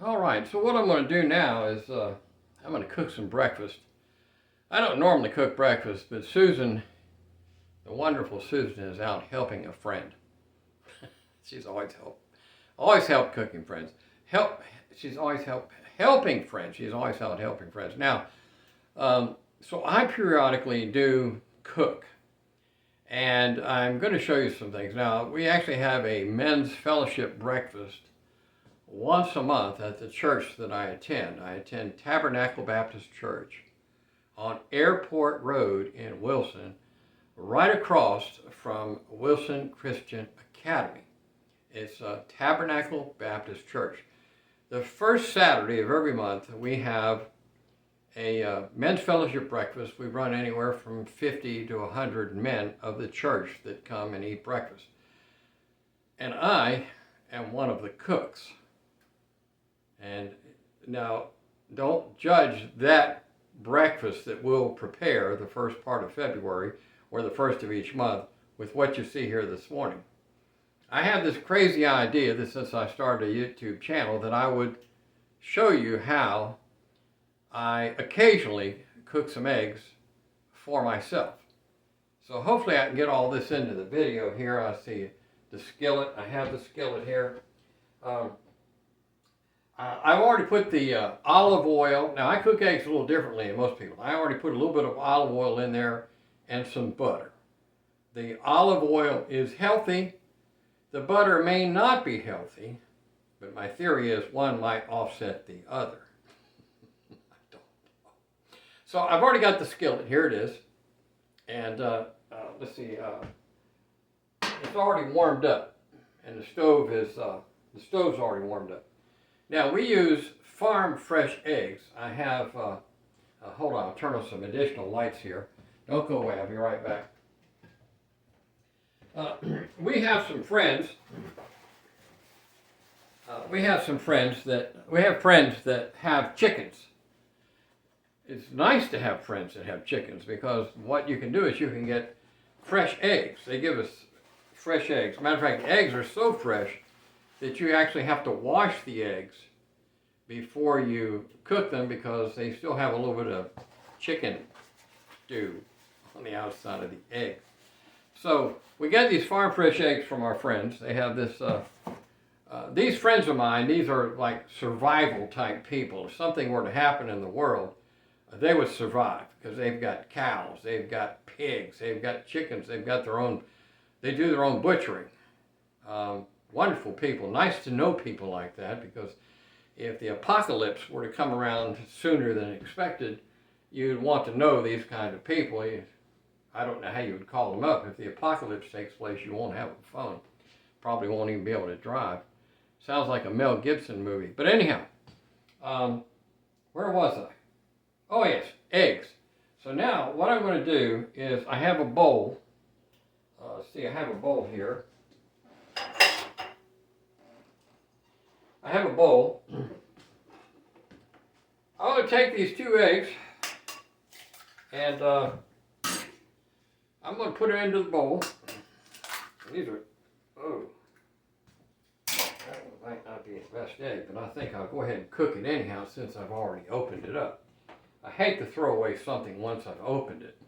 All right, so what I'm going to do now is I'm going to cook some breakfast. I don't normally cook breakfast, but Susan, the wonderful Susan, is out helping a friend. She's always helped cooking friends. Help. She's always helping friends. She's always out helping friends. Now, so I periodically do cook, and I'm going to show you some things. Now, we actually have a men's fellowship breakfast once a month at the church that I attend. I attend Tabernacle Baptist Church on Airport Road in Wilson, right across from Wilson Christian Academy. It's a Tabernacle Baptist Church. The first Saturday of every month, we have a men's fellowship breakfast. We run anywhere from 50 to 100 men of the church that come and eat breakfast. And I am one of the cooks. And now, don't judge that breakfast that we'll prepare the first part of February or the first of each month with what you see here this morning. I had this crazy idea that since I started a YouTube channel that I would show you how I occasionally cook some eggs for myself. So hopefully I can get all this into the video here. I see the skillet. I have the skillet here. I've already put the olive oil. Now I cook eggs a little differently than most people. I already put a little bit of olive oil in there and some butter. The olive oil is healthy. The butter may not be healthy, but my theory is one might offset the other. I don't know. So I've already got the skillet. Here it is. And let's see. It's already warmed up, and the stove's already warmed up. Now we use farm fresh eggs. I have, hold on, I'll turn on some additional lights here. Don't go away, I'll be right back. We have friends that have chickens. It's nice to have friends that have chickens because what you can do is you can get fresh eggs. They give us fresh eggs. Matter of fact, the eggs are so fresh that you actually have to wash the eggs before you cook them because they still have a little bit of chicken stew on the outside of the egg. So we get these farm fresh eggs from our friends. They have this, these friends of mine, these are like survival type people. If something were to happen in the world, they would survive because they've got cows, they've got pigs, they've got chickens, they've got their own, they do their own butchering. Wonderful people. Nice to know people like that because if the apocalypse were to come around sooner than expected, you'd want to know these kind of people. I don't know how you would call them up. If the apocalypse takes place, you won't have a phone. Probably won't even be able to drive. Sounds like a Mel Gibson movie. But anyhow, where was I? Oh yes, eggs. So now what I'm going to do is I have a bowl. See, I have a bowl here. I have a bowl. I'm going to take these 2 eggs and I'm going to put it into the bowl. These are, that one might not be the best egg, but I think I'll go ahead and cook it anyhow since I've already opened it up. I hate to throw away something once I've opened it.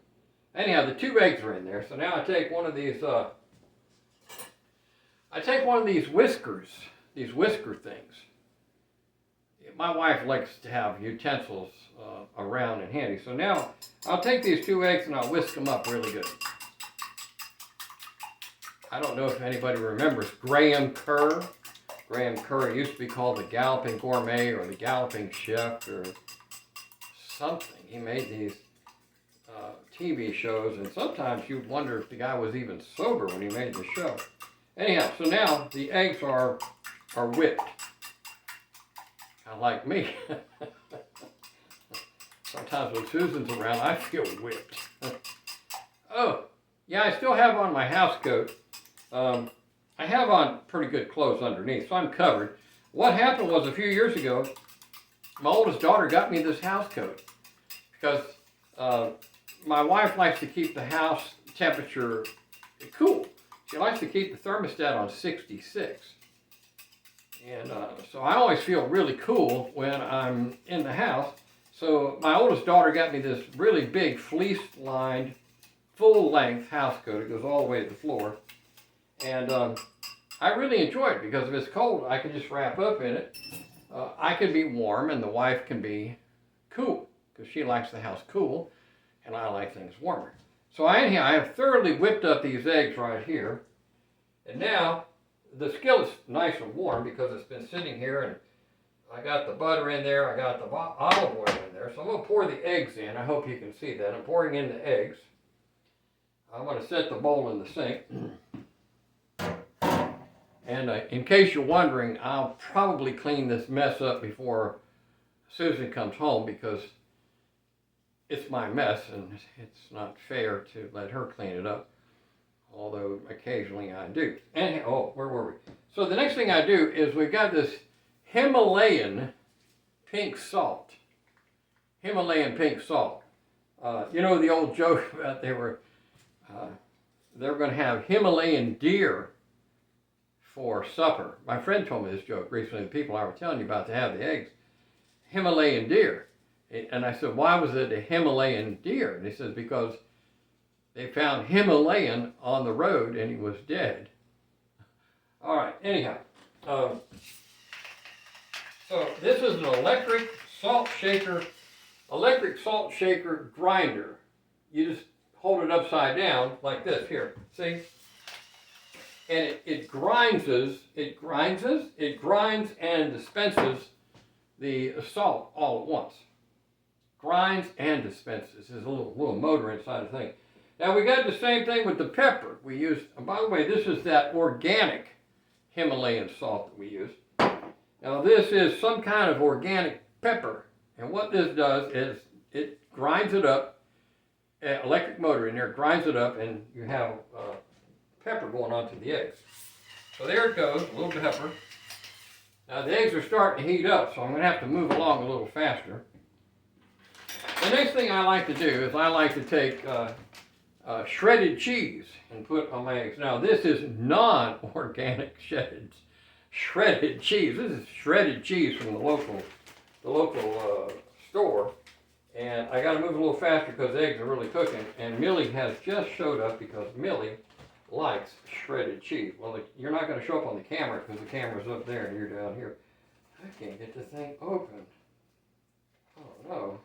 Anyhow, the 2 eggs are in there, so now I take one of these, whiskers. These whisker things. My wife likes to have utensils around and handy. So now I'll take these 2 eggs and I'll whisk them up really good. I don't know if anybody remembers Graham Kerr. Graham Kerr used to be called the Galloping Gourmet or the Galloping Chef or something. He made these TV shows, and sometimes you'd wonder if the guy was even sober when he made the show. Anyhow, so now the eggs are whipped. Kind of like me. Sometimes when Susan's around, I feel whipped. Oh, yeah, I still have on my house coat. I have on pretty good clothes underneath, so I'm covered. What happened was a few years ago, my oldest daughter got me this house coat because my wife likes to keep the house temperature cool. She likes to keep the thermostat on 66. And so I always feel really cool when I'm in the house. So my oldest daughter got me this really big fleece-lined, full-length house coat. It goes all the way to the floor. And I really enjoy it because if it's cold, I can just wrap up in it. I can be warm and the wife can be cool because she likes the house cool and I like things warmer. So I have thoroughly whipped up these eggs right here. And now the skillet's nice and warm because it's been sitting here, and I got the butter in there, I got the olive oil in there. So I'm going to pour the eggs in. I hope you can see that. I'm pouring in the eggs. I'm going to set the bowl in the sink. And in case you're wondering, I'll probably clean this mess up before Susan comes home because it's my mess and it's not fair to let her clean it up. Although occasionally I do. And, oh, where were we? So the next thing I do is we've got this Himalayan pink salt. Himalayan pink salt. You know the old joke about they were going to have Himalayan deer for supper. My friend told me this joke recently. The people I was telling you about to have the eggs. Himalayan deer. And I said, why was it a Himalayan deer? And he says, because they found Himalayan on the road and he was dead. All right, anyhow. So this is an electric salt shaker grinder. You just hold it upside down like this here, see? And it grinds and dispenses the salt all at once. Grinds and dispenses. There's a little motor inside the thing. Now we got the same thing with the pepper. We used, and by the way, this is that organic Himalayan salt that we use. Now this is some kind of organic pepper. And what this does is it grinds it up, electric motor in there, grinds it up, and you have pepper going onto the eggs. So there it goes, a little pepper. Now the eggs are starting to heat up, so I'm going to have to move along a little faster. The next thing I like to do is I like to take shredded cheese and put on my eggs. Now this is non-organic shredded cheese. This is shredded cheese from the local store. And I got to move a little faster because the eggs are really cooking. And Millie has just showed up because Millie likes shredded cheese. Well, you're not going to show up on the camera because the camera's up there and you're down here. I can't get the thing open. Oh no.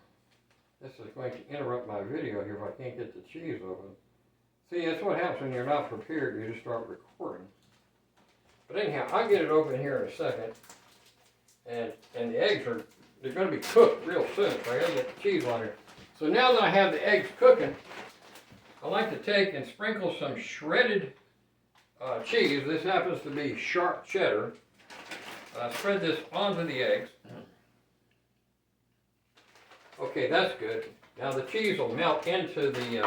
This is going to interrupt my video here if I can't get the cheese open. See, that's what happens when you're not prepared. You just start recording. But anyhow, I'll get it open here in a second. And the eggs they're going to be cooked real soon. So I got to get the cheese on here. So now that I have the eggs cooking, I like to take and sprinkle some shredded cheese. This happens to be sharp cheddar. Spread this onto the eggs. Okay, that's good. Now the cheese will melt into the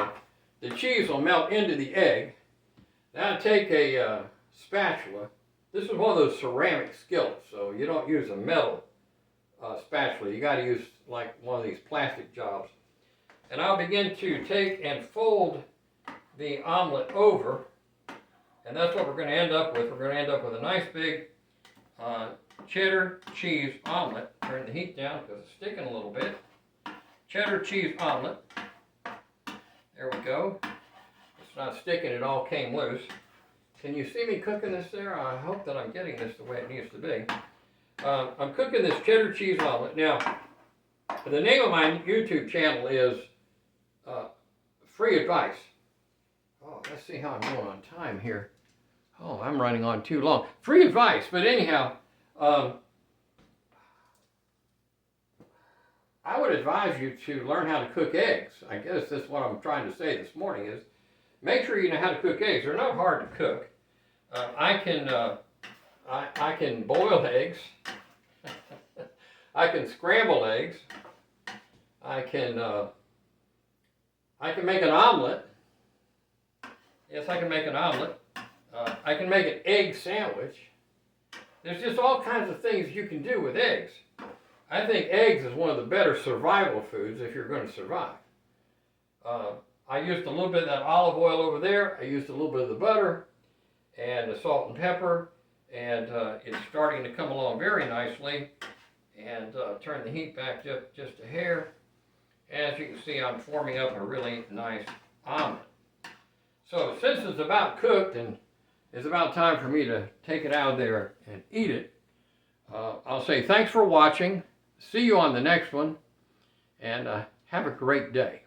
egg. Now take a spatula. This is one of those ceramic skillets, so you don't use a metal spatula. You got to use like one of these plastic jobs. And I'll begin to take and fold the omelet over, and that's what we're going to end up with. We're going to end up with a nice big cheddar cheese omelet. Turn the heat down because it's sticking a little bit. Cheddar cheese omelet. There we go. It's not sticking, it all came loose. Can you see me cooking this there? I hope that I'm getting this the way it needs to be. I'm cooking this cheddar cheese omelet. Now, the name of my YouTube channel is Free Advice. Oh, let's see how I'm doing on time here. Oh, I'm running on too long. Free advice, but anyhow, I would advise you to learn how to cook eggs. I guess that's what I'm trying to say this morning is make sure you know how to cook eggs. They're not hard to cook. I can boil eggs. I can scramble eggs. I can make an omelet. Yes, I can make an omelet. I can make an egg sandwich. There's just all kinds of things you can do with eggs. I think eggs is one of the better survival foods if you're going to survive. I used a little bit of that olive oil over there. I used a little bit of the butter and the salt and pepper. and it's starting to come along very nicely. And turn the heat back up just a hair. As you can see, I'm forming up a really nice omelet. So since it's about cooked and it's about time for me to take it out of there and eat it, I'll say thanks for watching. See you on the next one, and have a great day.